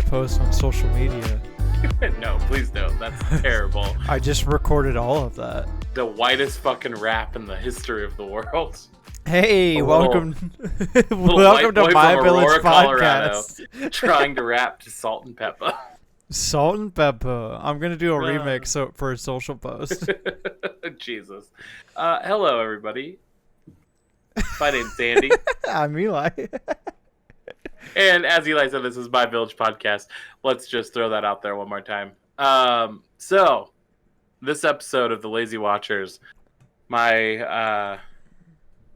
Post on social media. No, please don't. That's terrible. I just recorded all of that. The whitest fucking rap in the history of the world. Hey, welcome to My Village Podcast. Colorado, trying to rap to Salt and Pepper. Salt and Pepper. I'm gonna do a remix for a social post. Jesus. Hello, everybody. My name's Sandy. I'm Eli. And as Eli said, this is My Village Podcast. Let's just throw that out there one more time. So, this episode of The Lazy Watchers, my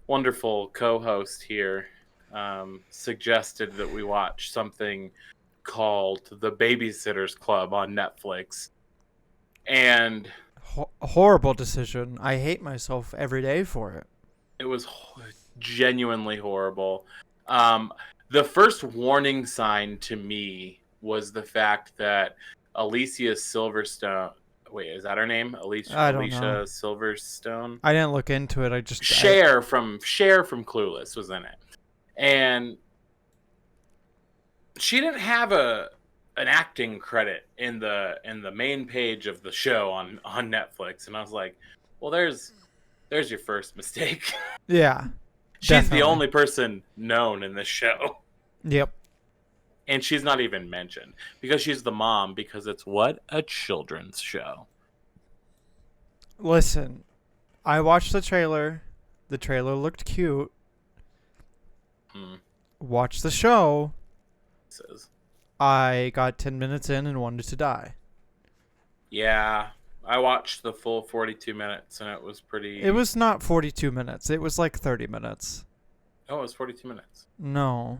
wonderful co-host here suggested that we watch something called The Babysitter's Club on Netflix. And horrible decision. I hate myself every day for it. It was genuinely horrible. The first warning sign to me was the fact that Alicia Silverstone. Wait, is that her name? Alicia Silverstone. I didn't look into it. I just Cher from Clueless was in it, and she didn't have an acting credit in the main page of the show on Netflix, and I was like, well, there's your first mistake. Yeah. She's Definitely. the only person known in this show. Yep. And she's not even mentioned because she's the mom, because it's a children's show. Listen, I watched the trailer. The trailer looked cute. Watch the show. I got 10 minutes in and wanted to die. Yeah. I watched the full 42 minutes and it was pretty... It was not 42 minutes. It was like 30 minutes. Oh, it was 42 minutes. No.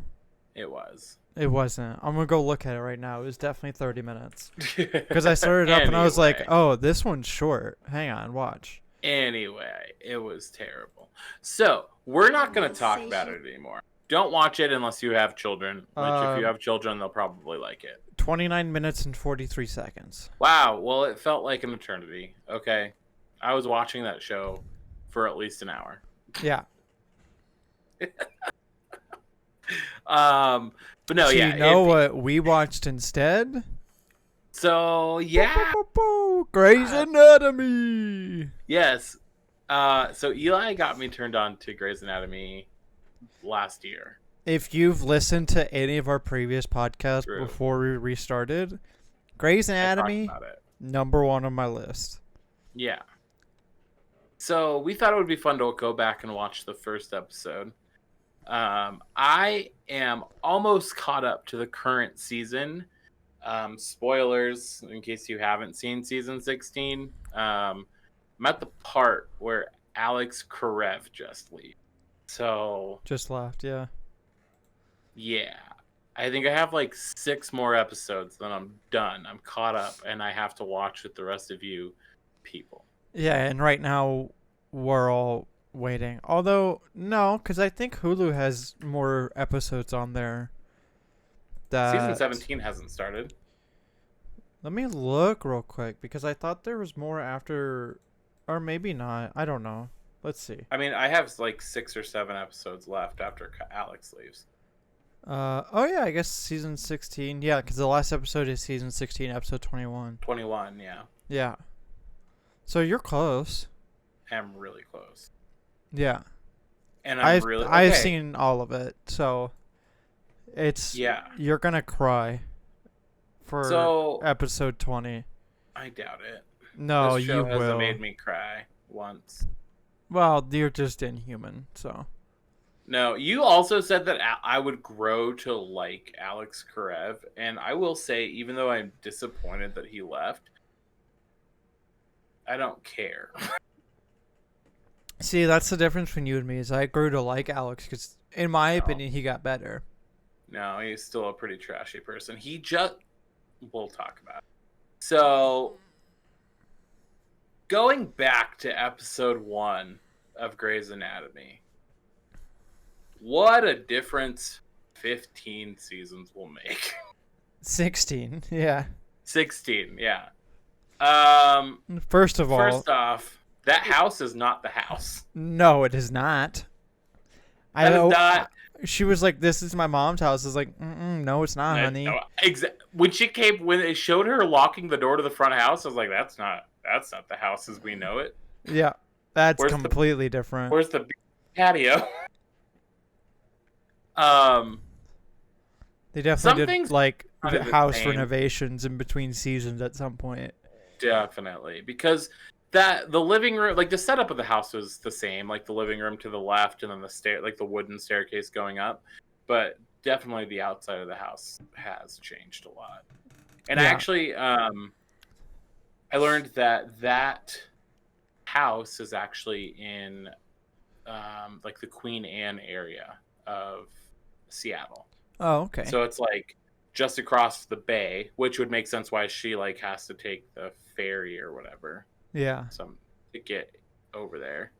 It was. It wasn't. I'm going to go look at it right now. It was definitely 30 minutes. Because I started up and I was like, oh, this one's short. Hang on, watch. Anyway, it was terrible. So, we're not going to talk about it anymore. Don't watch it unless you have children. Which if you have children, they'll probably like it. 29 minutes and 43 seconds. Wow. Well, it felt like an eternity. Okay. I was watching that show for at least an hour. Yeah. But no, yeah. You know what we watched instead? So, yeah. Grey's Anatomy. Yes. So Eli got me turned on to Grey's Anatomy last year. If you've listened to any of our previous podcasts before we restarted, Grey's Anatomy, number one on my list. Yeah. So we thought it would be fun to go back and watch the first episode. I am almost caught up to the current season. Spoilers, in case you haven't seen season 16. I'm at the part where Alex Karev just leaves. So... Just left, yeah. Yeah. I think I have like 6 more episodes, then I'm done. I'm caught up, and I have to watch with the rest of you people. Yeah, and right now we're all waiting. Although, no, because I think Hulu has more episodes on there. Season 17 hasn't started. Let me look real quick, because I thought there was more after... Or maybe not. I don't know. Let's see. I mean, I have like 6 or 7 episodes left after Alex leaves. Oh yeah, I guess season 16. Yeah, because the last episode is season 16, episode 21. 21, yeah. Yeah. So you're close. I'm really close. Yeah. And I've seen all of it, so it's... Yeah. You're gonna cry for episode 20. I doubt it. No, this show you will. Hasn't made me cry once. Well, you're just inhuman, so... No, you also said that I would grow to like Alex Karev, and I will say, even though I'm disappointed that he left, I don't care. See, that's the difference between you and me. Is I grew to like Alex because, in my opinion, he got better. No, he's still a pretty trashy person. We'll talk about it. So, going back to episode 1 of Grey's Anatomy, what a difference 15 seasons will make. 16, yeah. 16, yeah. First off, that house is not the house. No, it is not. That is not. She was like, "This is my mom's house." I was like, "No, it's not, honey." No, when they showed her locking the door to the front house, I was like, "That's not the house as we know it." Yeah, that's completely different. Where's the patio? They definitely did like the house renovations in between seasons at some point. Definitely, because the living room, like the setup of the house was the same, like the living room to the left, and then the wooden staircase going up. But definitely, the outside of the house has changed a lot. And actually, I learned that house is actually in like the Queen Anne area of Seattle. Oh, okay. So it's like just across the bay, which would make sense why she like has to take the ferry or whatever. Yeah. To get over there.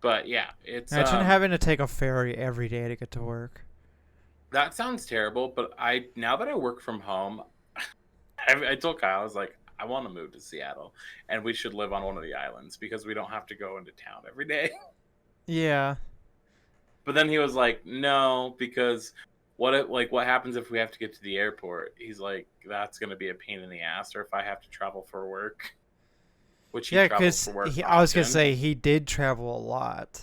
But yeah, it's imagine having to take a ferry every day to get to work. That sounds terrible, but now that I work from home, I told Kyle, I was like, I want to move to Seattle, and we should live on one of the islands because we don't have to go into town every day. Yeah. But then he was like, no, because what happens if we have to get to the airport? He's like, that's going to be a pain in the ass, or if I have to travel for work. Which because I was going to say he did travel a lot.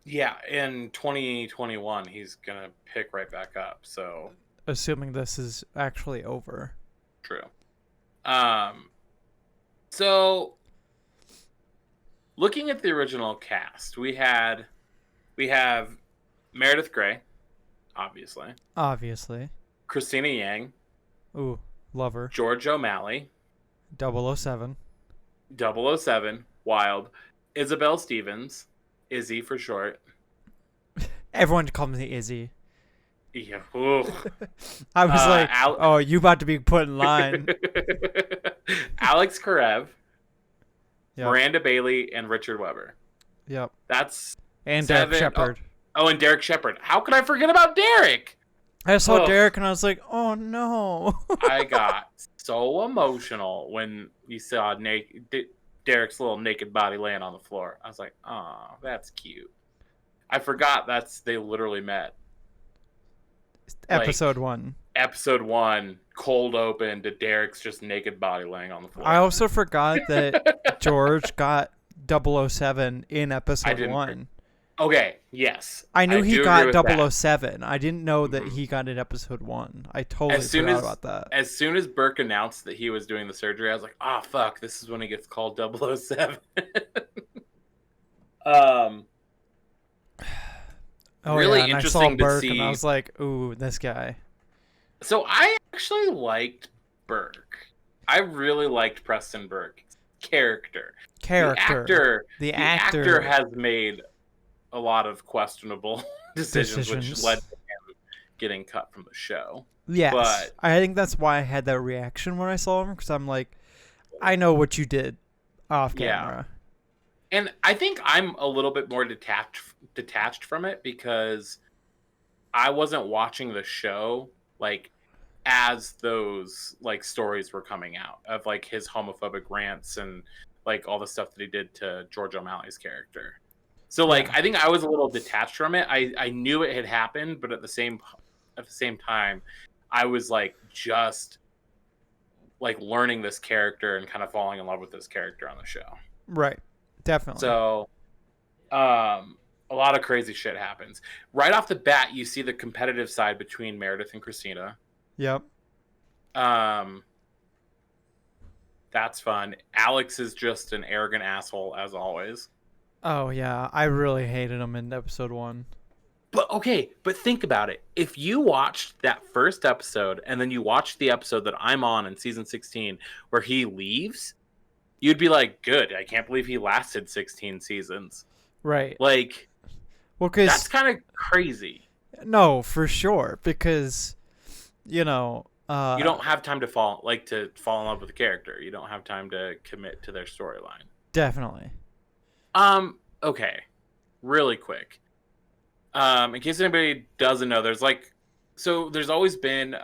Yeah, in 2021, he's going to pick right back up. So, assuming this is actually over. True. So, looking at the original cast, we have Meredith Grey, obviously. Christina Yang. Ooh, love her. George O'Malley. 007. 007, wild. Isabel Stevens, Izzy for short. Everyone calls me Izzy. Yeah. I was like, oh, you about to be put in line. Alex Karev, Miranda Bailey, and Richard Weber. Yep. And Derek Shepherd. Oh, and Derek Shepherd. How could I forget about Derek? I saw Derek and I was like, oh no. I got so emotional when you saw Derek's little naked body laying on the floor. I was like, oh, that's cute. I forgot they literally met. Episode 1. Episode 1, cold open to Derek's just naked body laying on the floor. I also forgot that George got 007 in episode 1. Okay, yes. I knew he got 007. I didn't know that he got in episode 1. I totally forgot about that. As soon as Burke announced that he was doing the surgery, I was like, oh, fuck, this is when he gets called 007. Really interesting, I saw Burke to see. And I was like, ooh, this guy. So I actually liked Burke. I really liked Preston Burke's character. The actor has made a lot of questionable decisions, which led to him getting cut from the show. Yes, but I think that's why I had that reaction when I saw him, because I'm like, I know what you did off camera. And I think I'm a little bit more detached from it because I wasn't watching the show like as those like stories were coming out of like his homophobic rants and like all the stuff that he did to George O'Malley's character. So like I think I was a little detached from it. I knew it had happened, but at the same time, I was like just like learning this character and kind of falling in love with this character on the show. Right. Definitely. So a lot of crazy shit happens. Right off the bat, you see the competitive side between Meredith and Christina. Yep. That's fun. Alex is just an arrogant asshole as always. Oh yeah, I really hated him in episode 1. But think about it. If you watched that first episode and then you watched the episode that I'm on in season 16 where he leaves, you'd be like, good. I can't believe he lasted 16 seasons. Right. Like, well, cause, that's kind of crazy. No, for sure. Because, you know, you don't have time to fall in love with a character. You don't have time to commit to their storyline. Definitely. Okay. Really quick. In case anybody doesn't know, there's always been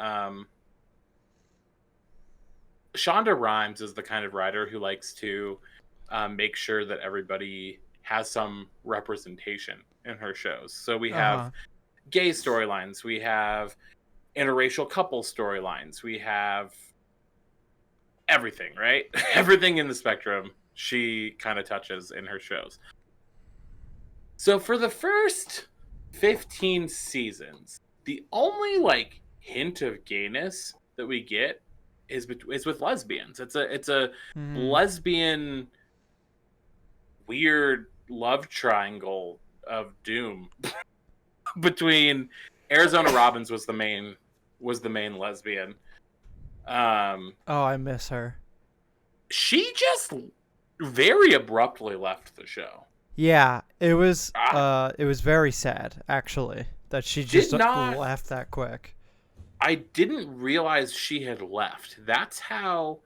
Shonda Rhimes is the kind of writer who likes to make sure that everybody has some representation in her shows. So we have gay storylines, we have interracial couple storylines, we have everything, right? Everything in the spectrum she kind of touches in her shows. So for the first 15 seasons, the only hint of gayness that we get is with lesbians. It's a lesbian weird love triangle of doom between Arizona Robbins was the main lesbian. I miss her. She just very abruptly left the show. Yeah, it was very sad actually that she just left that quick. I didn't realize she had left. That's how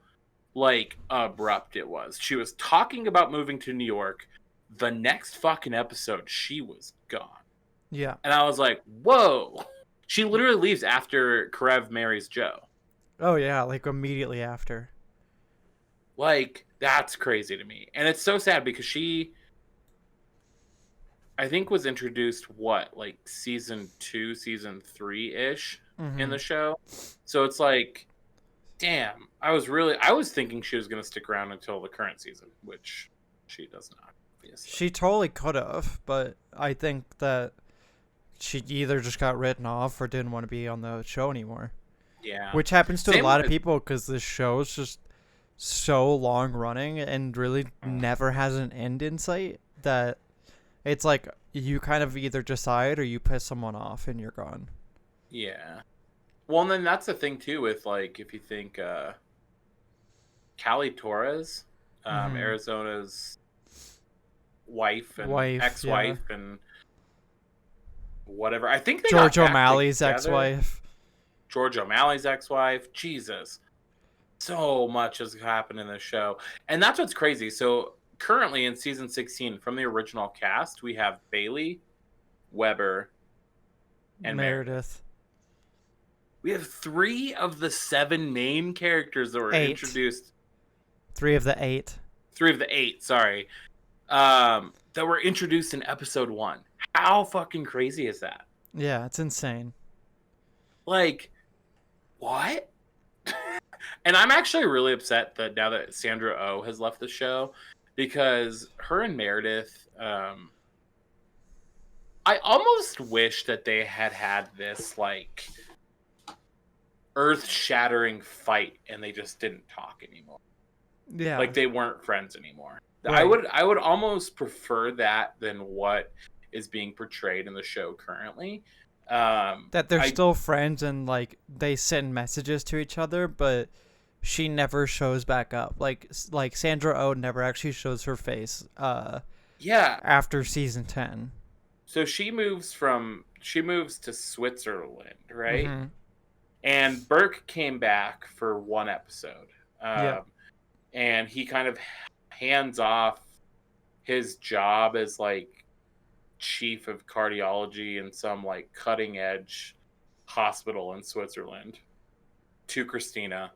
abrupt it was. She was talking about moving to New York. The next fucking episode, she was gone. Yeah. And I was like, whoa. She literally leaves after Karev marries Joe. Oh, yeah, immediately after. That's crazy to me. And it's so sad because she, I think, was introduced, season 2, season 3-ish in the show. So it's damn. I was thinking she was going to stick around until the current season, which she does not. Obviously. She totally could have, but I think that she either just got written off or didn't want to be on the show anymore. Yeah. Which happens to a lot of people because this show is just so long running and really never has an end in sight that it's you kind of either decide or you piss someone off and you're gone. Yeah. Well, and then that's the thing too with if you think Callie Torres, Arizona's wife and ex-wife and whatever. I think they George O'Malley's ex-wife. George O'Malley's ex-wife. Jesus. So much has happened in this show. And that's what's crazy. So currently in season 16 from the original cast, we have Bailey, Weber, and Meredith. We have 3 of the 7 main characters that were introduced. 3 of the 8. 3 of the 8, sorry. That were introduced in episode 1. How fucking crazy is that? Yeah, it's insane. What? And I'm actually really upset that now that Sandra Oh has left the show, because her and Meredith, I almost wish that they had this earth-shattering fight and they just didn't talk anymore. Yeah. They weren't friends anymore. Right. I would almost prefer that than what is being portrayed in the show currently. That they're still friends and they send messages to each other, but she never shows back up. Like Sandra Oh never actually shows her face. After season 10. So she moves to Switzerland, right? Mm-hmm. And Burke came back for 1 episode. And he kind of hands off his job as chief of cardiology in some cutting edge hospital in Switzerland to Christina.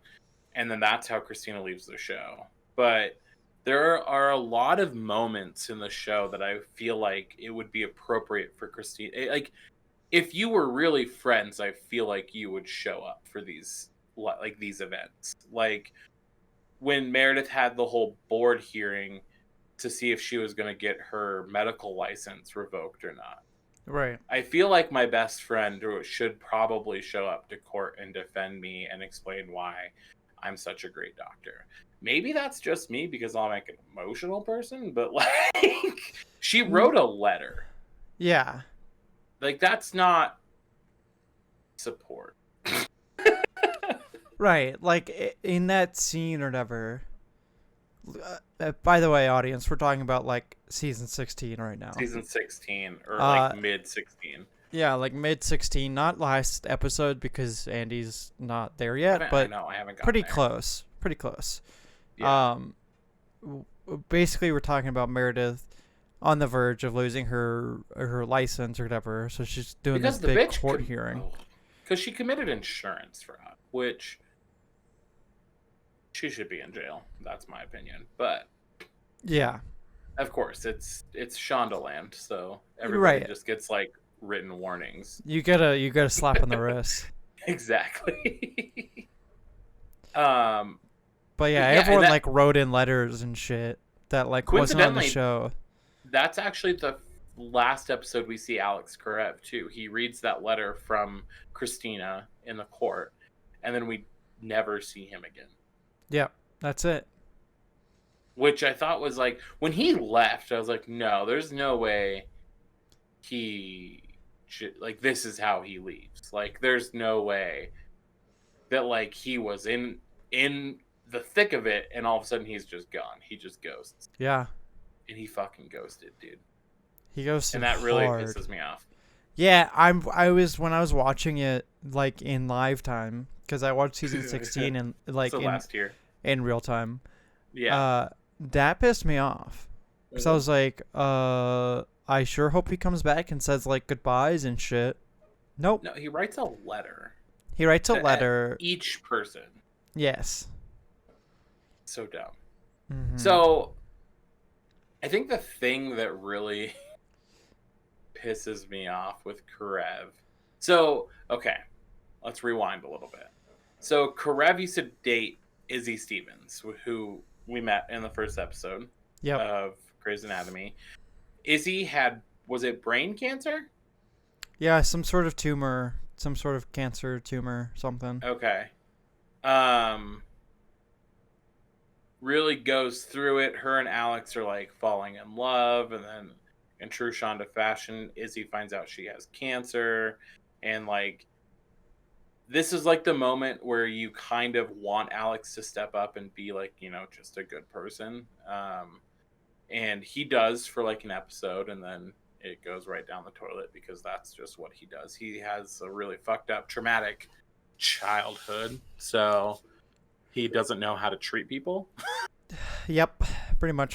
And then that's how Christina leaves the show. But there are a lot of moments in the show that I feel like it would be appropriate for Christina. If you were really friends, I feel like you would show up for these events. When Meredith had the whole board hearing to see if she was going to get her medical license revoked or not. Right. I feel like my best friend should probably show up to court and defend me and explain why I'm such a great doctor. Maybe that's just me because I'm an emotional person, but she wrote a letter. Yeah. That's not support. Right. In that scene or whatever, By the way, audience, we're talking about like season 16 right now. Season 16 or like mid 16. Yeah, like mid 16, not last episode because Andy's not there yet, but I haven't pretty there. close. Pretty close. Yeah. Basically, we're talking about Meredith on the verge of losing her license or whatever, so she's doing this big court hearing. Because she committed insurance fraud, which she should be in jail. That's my opinion. But yeah, of course, it's Shondaland, so everybody just gets like written warnings. You get a slap on the wrist. Exactly. But yeah, everyone like wrote in letters and shit that like wasn't on the show. That's actually the last episode we see Alex Karev too. He reads that letter from Christina in the court, and then we never see him again. Yep, that's it. Which I thought was like, when he left, I was like, no, there's no way he should, like, this is how he leaves. Like, there's no way that like he was in the thick of it, and all of a sudden he's just gone. He just ghosts. Yeah. And he fucking ghosted, dude. He ghosted, and that really hard. pisses me off. Yeah, I was when I was watching it like in live time because I watched season 16 and like so last year in real time. Yeah. That pissed me off because I was like, I sure hope he comes back and says like goodbyes and shit. Nope. No, he writes a letter. He writes a letter. Each person. Yes. So dumb. Mm-hmm. So, I think the thing that really pisses me off with Karev. So, okay, let's rewind a little bit. So, Karev used to date Izzy Stevens, who we met in the first episode of Grey's Anatomy. Izzy was it brain cancer? Yeah, some sort of tumor, some sort of cancer tumor, something. Okay. Really goes through it. Her and Alex are like falling in love, and then in true Shonda fashion, Izzy finds out she has cancer, and like this is like the moment where you kind of want Alex to step up and be like, just a good person. And he does for like an episode, and then it goes right down the toilet because that's just what he does. He has a really fucked up, traumatic childhood, so he doesn't know how to treat people. Yep, pretty much.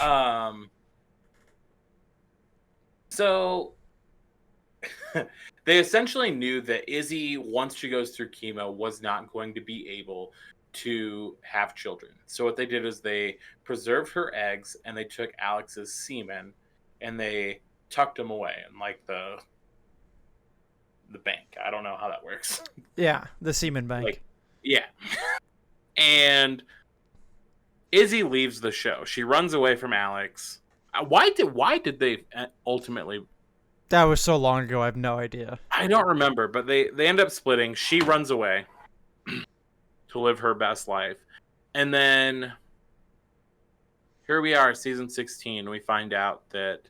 So they essentially knew that Izzy, once she goes through chemo, was not going to be able to have children. So what they did is they preserved her eggs, and they took Alex's semen and they tucked them away in like the bank. I don't know how that works. Yeah, the semen bank. Yeah. And Izzy leaves the show. She runs away from Alex. Why did they ultimately? That was so long ago. I have no idea. I don't remember, but they end up splitting. She runs away to live her best life, and then here we are, season 16. We find out that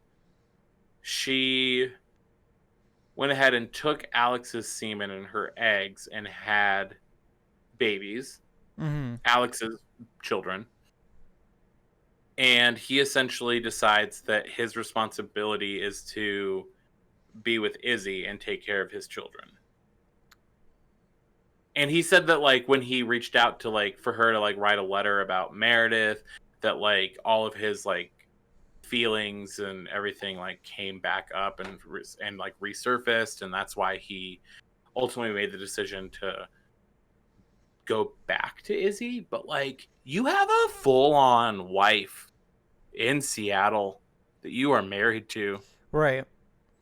she went ahead and took Alex's semen and her eggs and had babies. Mm-hmm. Alex's children. And he essentially decides that his responsibility is to be with Izzy and take care of his children. And he said that like when he reached out to like for her to like write a letter about Meredith, that like all of his like feelings and everything like came back up and like resurfaced, and that's why he ultimately made the decision to go back to Izzy. But like, you have a full-on wife in Seattle that you are married to, right?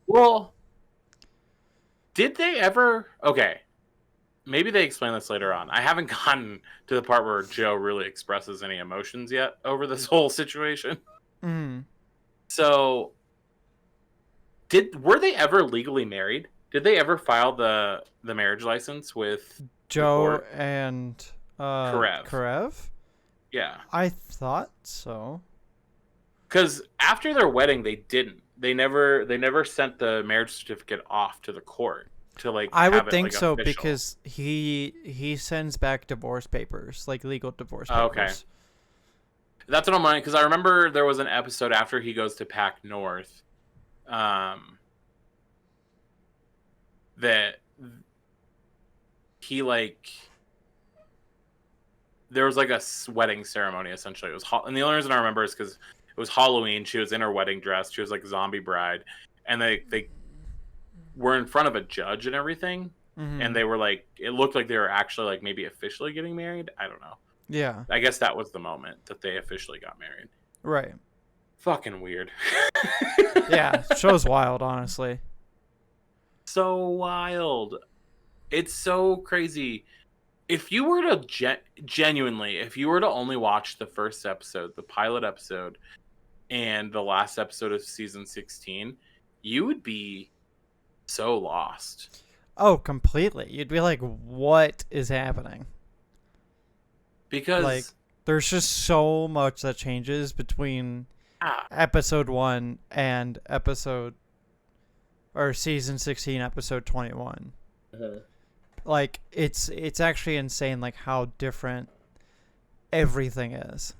Well, did they ever? Okay, maybe they explain this later on. I haven't gotten to the part where Joe really expresses any emotions yet over this whole situation. Mm. So were they ever legally married? Did they ever file the marriage license with Joe and Karev? Yeah, I thought so. Because after their wedding, they didn't. They never sent the marriage certificate off to the court to like. I would have think it, like, so official. because he sends back divorce papers, like legal divorce papers. Okay. That's what I'm wondering, because I remember there was an episode after he goes to Pac North, that he like there was like a wedding ceremony essentially. It was and the only reason I remember is because it was Halloween. She was in her wedding dress. She was like a zombie bride, and they were in front of a judge and everything, and they were like, it looked like they were actually like maybe officially getting married. I don't know. Yeah. I guess that was the moment that they officially got married. Right. Fucking weird. Yeah, show's wild, honestly. So wild. It's so crazy. If you were to genuinely, if you were to only watch the first episode, the pilot episode, and the last episode of season 16, you would be so lost. Oh, completely. You'd be like, what is happening? Because like, there's just so much that changes between episode 1 and season 16, episode 21. Like, it's actually insane, like, how different everything is.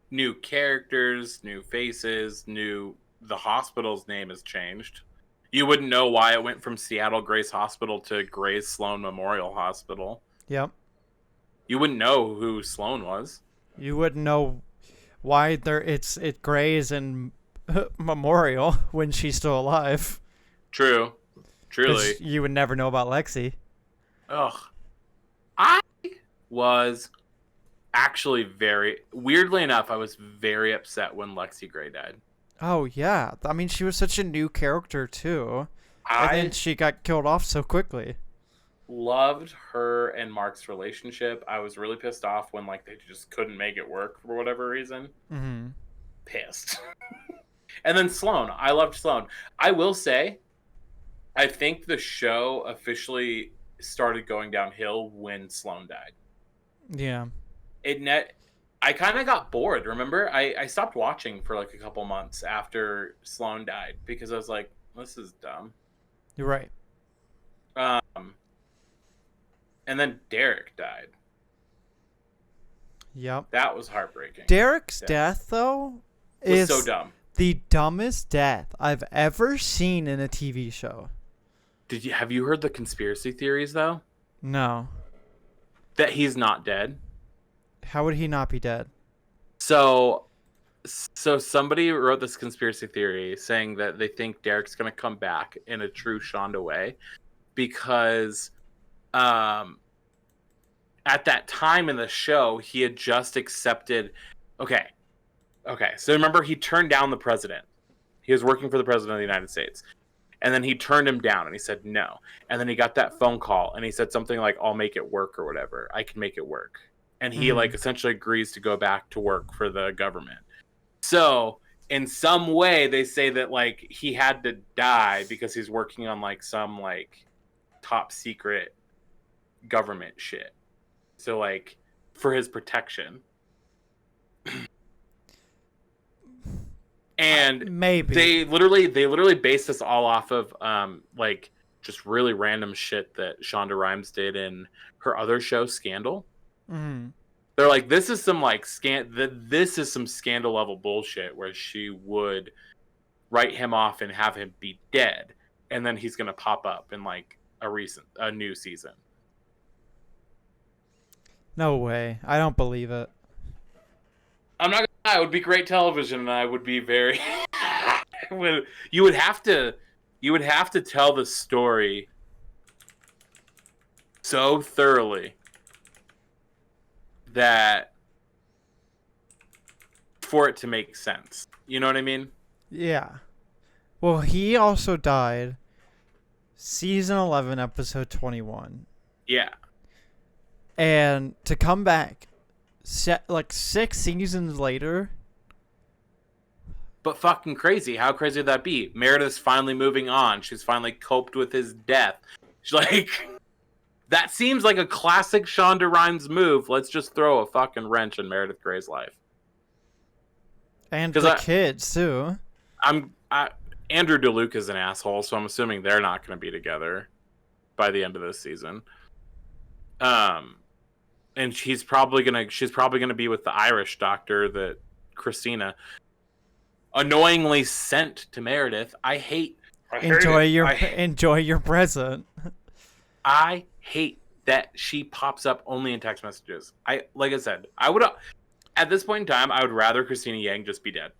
New characters, new faces, the hospital's name has changed. You wouldn't know why it went from Seattle Grace Hospital to Grace Sloan Memorial Hospital. Yep. You wouldn't know who Sloan was. You wouldn't know why it's Grace and Memorial when she's still alive. True. Truly. You would never know about Lexi. Ugh. I was actually weirdly enough, I was very upset when Lexi Gray died. Oh, yeah. I mean, she was such a new character, too. And then she got killed off so quickly. Loved her and Mark's relationship. I was really pissed off when like they just couldn't make it work for whatever reason. Pissed. And then Sloan. I loved Sloan. I will say, I think the show officially started going downhill when Sloan died. Yeah. I kind of got bored, remember? I stopped watching for like a couple months after Sloan died because I was like, this is dumb. You're right. And then Derek died. Yep. That was heartbreaking. Derek's death, though, is so dumb. The dumbest death I've ever seen in a TV show. Have you heard the conspiracy theories, though? No. That he's not dead. How would he not be dead? So somebody wrote this conspiracy theory saying that they think Derek's going to come back in a true Shonda way because at that time in the show, he had just accepted... Okay, so remember he turned down the president. He was working for the president of the United States. And then he turned him down and he said no. And then he got that phone call and he said something like, I'll make it work or whatever. I can make it work. And he like essentially agrees to go back to work for the government. So in some way they say that like he had to die because he's working on like some like top secret government shit. So like for his protection. And maybe they literally based this all off of like just really random shit that Shonda Rhimes did in her other show, Scandal. They're like, this is some like this is some Scandal level bullshit where she would write him off and have him be dead, and then he's gonna pop up in like a new season. No way. I don't believe it. I'm not gonna lie, it would be great television, and I would be very you would have to tell the story so thoroughly that for it to make sense. You know what I mean? Yeah. Well, he also died season 11, episode 21. Yeah. And to come back like 6 seasons later. But fucking crazy. How crazy would that be? Meredith's finally moving on. She's finally coped with his death. She's like... That seems like a classic Shonda Rhimes move. Let's just throw a fucking wrench in Meredith Gray's life. And the kids, too. Andrew DeLuca is an asshole, so I'm assuming they're not going to be together by the end of this season. And she's probably gonna be with the Irish doctor that Christina annoyingly sent to Meredith. I hate Enjoy it. your present. I hate that she pops up only in text messages. Like I said, I would at this point in time, I would rather Christina Yang just be dead.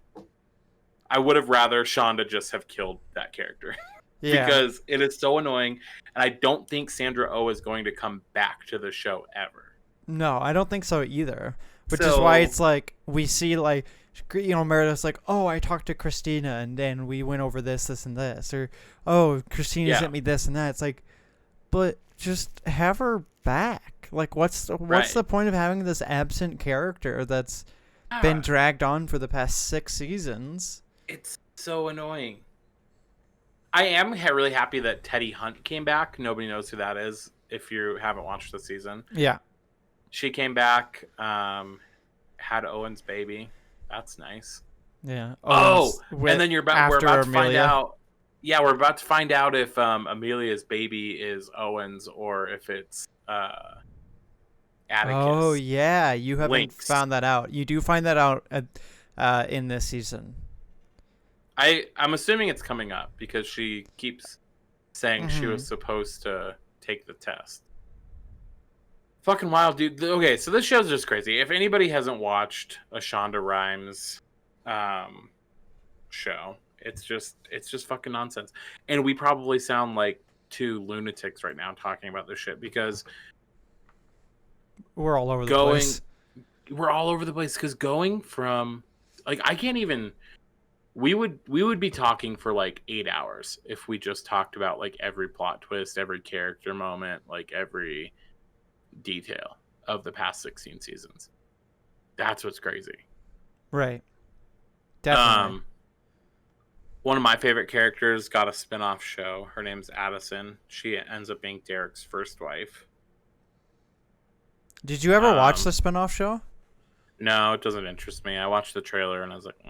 I would have rather Shonda just have killed that character. Yeah. Because it is so annoying, and I don't think Sandra Oh is going to come back to the show ever. No, I don't think so either. Which is why it's like we see like Meredith's like, oh, I talked to Christina and then we went over this, and this, or oh, Christina sent me this and that. It's like, but just have her back. Like, what's the point of having this absent character that's been dragged on for the past 6 seasons? It's so annoying. I am really happy that Teddy Hunt came back. Nobody knows who that is if you haven't watched the season. Yeah. She came back, had Owen's baby. That's nice. Yeah. And then we're about to find out. Yeah, we're about to find out if Amelia's baby is Owen's or if it's Atticus. Oh yeah, you haven't found that out. You do find that out in this season. I'm assuming it's coming up because she keeps saying she was supposed to take the test. Fucking wild, dude. Okay, so this show's just crazy. If anybody hasn't watched a Shonda Rhimes show, it's just fucking nonsense. And we probably sound like 2 lunatics right now talking about this shit because we're all over the place. We're all over the place because going from like I can't even. We would be talking for like 8 hours if we just talked about like every plot twist, every character moment, like every detail of the past 16 seasons. That's what's crazy. Right. Definitely. One of my favorite characters got a spin-off show. Her name's Addison. She ends up being Derek's first wife. Did you ever watch the spin-off show? No, it doesn't interest me. I watched the trailer and I was like,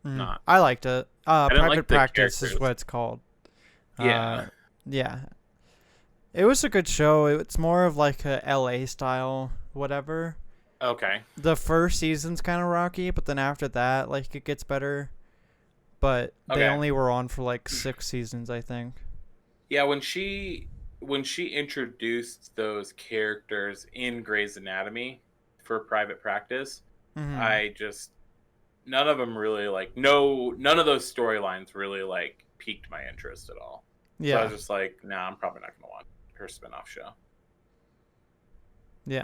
not. I liked it. Private like Practice is what it's called. Yeah. Yeah. It was a good show. It's more of like a LA style whatever. Okay. The first season's kind of rocky, but then after that, like, it gets better. But they only were on for like 6 seasons, I think. Yeah, when she introduced those characters in Grey's Anatomy for Private Practice, I just none of them really none of those storylines really like piqued my interest at all. Yeah. So I was just like, nah, I'm probably not going to watch her spinoff show. Yeah.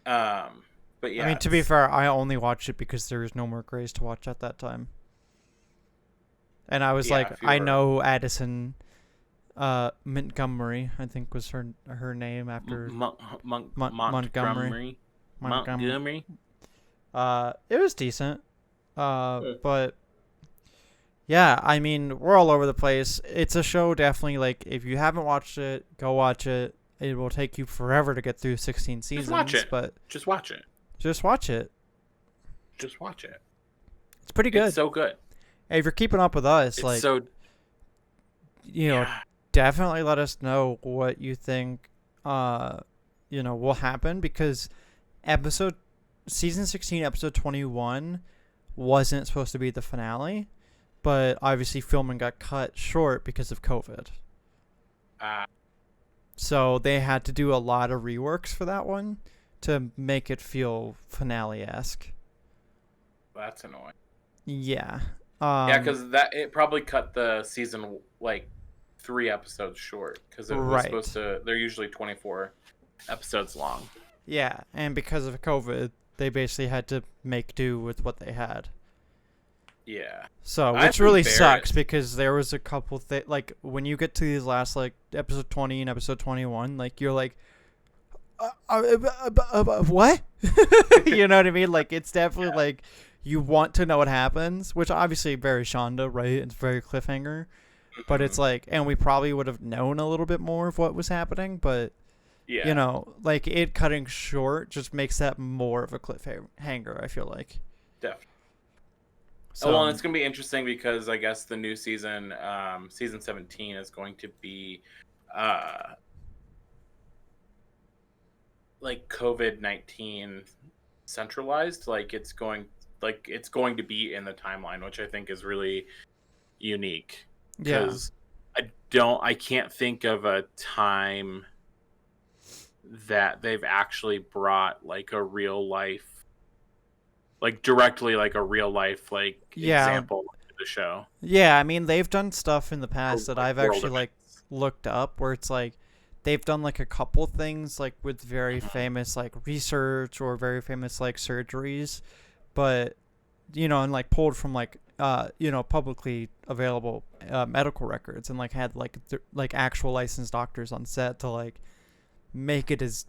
But yeah. I mean, to be fair, I only watched it because there was no more Greys to watch at that time. And I was I know Addison Montgomery, I think was her name after Montgomery. Montgomery. It was decent. But yeah, I mean, we're all over the place. It's a show, definitely, like, if you haven't watched it, go watch it. It will take you forever to get through 16 seasons. Just watch it. But just watch it. Just watch it. Just watch it. It's pretty good. It's so good. Hey, if you're keeping up with us, definitely let us know what you think, will happen, because season 16, episode 21 wasn't supposed to be the finale, but obviously filming got cut short because of COVID. So they had to do a lot of reworks for that one to make it feel finale-esque. That's annoying. Yeah. Because it probably cut the season 3 episodes short, because it was supposed to. They're usually 24 episodes long. Yeah, and because of COVID, they basically had to make do with what they had. Yeah. So, which really sucks, because there was a couple things, like, when you get to these last, episode 20 and episode 21, you're like, what? You know what I mean? It's definitely, you want to know what happens, which obviously very Shonda, right? It's very cliffhanger. But it's and we probably would have known a little bit more of what was happening, but, it cutting short just makes that more of a cliffhanger, I feel like. Definitely. So, and it's going to be interesting because I guess the new season, season 17, is going to be COVID-19 centralized. like it's going to be in the timeline, which I think is really unique. Yeah. Because I can't think of a time that they've actually brought like a real life, like directly like a real life like example to the show. Yeah, I mean they've done stuff in the past Or, that like, I've world actually like events. looked up where it's like they've done like a couple things like with very Mhm. famous like research or very famous like surgeries, but and like pulled from like publicly available medical records and like had like like actual licensed doctors on set to like make it as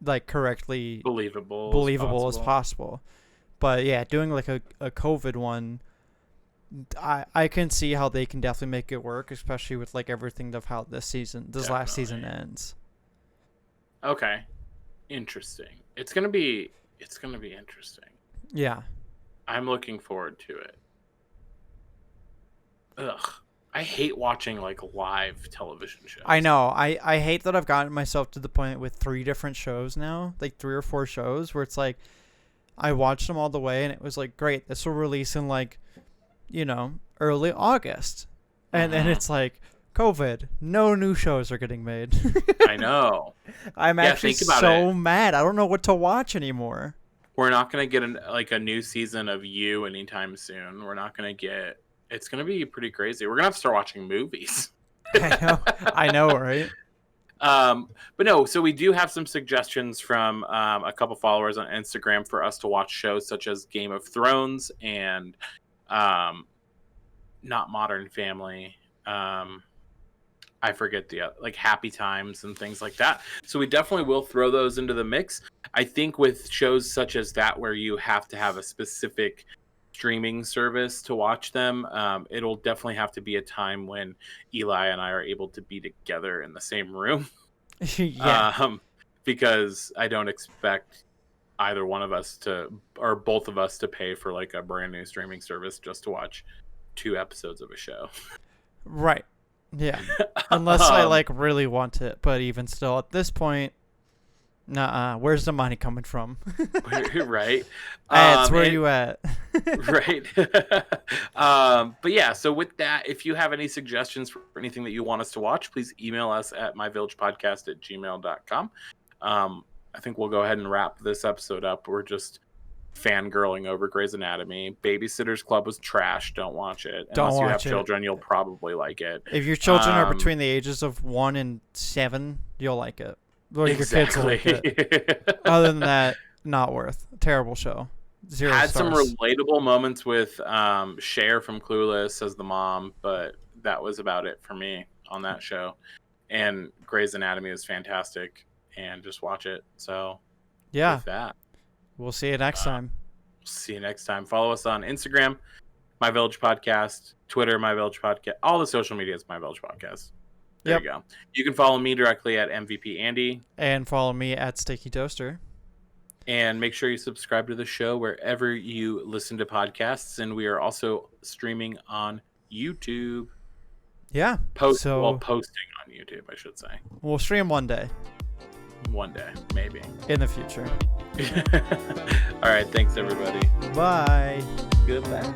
like correctly Believable as possible. But yeah, doing like a COVID one, I can see how they can definitely make it work, especially with like everything of how this last season ends. Okay, interesting. It's gonna be interesting. Yeah. I'm looking forward to it. Ugh, I hate watching like live television shows. I know. I hate that I've gotten myself to the point with 3 different shows now, like 3 or 4 shows where it's like I watched them all the way and it was like, great, this will release in like, early August. And then it's like COVID, no new shows are getting made. I know. I'm actually so mad. I don't know what to watch anymore. We're not going to get a new season of You anytime soon. We're not going to get... It's going to be pretty crazy. We're going to have to start watching movies. I know, right? But no, so we do have some suggestions from a couple followers on Instagram for us to watch shows such as Game of Thrones and not Modern Family. I forget the like Happy Times and things like that. So we definitely will throw those into the mix. I think with shows such as that, where you have to have a specific streaming service to watch them, it'll definitely have to be a time when Eli and I are able to be together in the same room. Yeah. Because I don't expect either one of us or both of us to pay for like a brand new streaming service just to watch 2 episodes of a show. Right. Yeah. Unless I like really want it, but even still at this point, where's the money coming from? Right. Ads, where are you at? Right. But yeah, so with that, if you have any suggestions for anything that you want us to watch, please email us at myvillagepodcast@gmail.com. I think we'll go ahead and wrap this episode up. We're just fangirling over Grey's Anatomy. Babysitter's Club was trash. Don't watch it. Unless you have children, you'll probably like it. If your children are between the ages of 1 and 7, you'll like it. Well, exactly. Your kids will like it. Other than that, not worth. Terrible show. 0 Had stars. some relatable moments with Cher from Clueless as the mom, but that was about it for me on that show. And Grey's Anatomy is fantastic, and just watch it. So yeah, with that, we'll see you next time. See you next time. Follow us on Instagram, My Village Podcast, Twitter, My Village Podcast. All the social media is My Village Podcast. There you go. You can follow me directly at MVP Andy. And follow me at Sticky Toaster. And make sure you subscribe to the show wherever you listen to podcasts. And we are also streaming on YouTube. Yeah. Posting on YouTube, I should say. We'll stream one day. One day, maybe. In the future. All right. Thanks, everybody. Bye. Goodbye.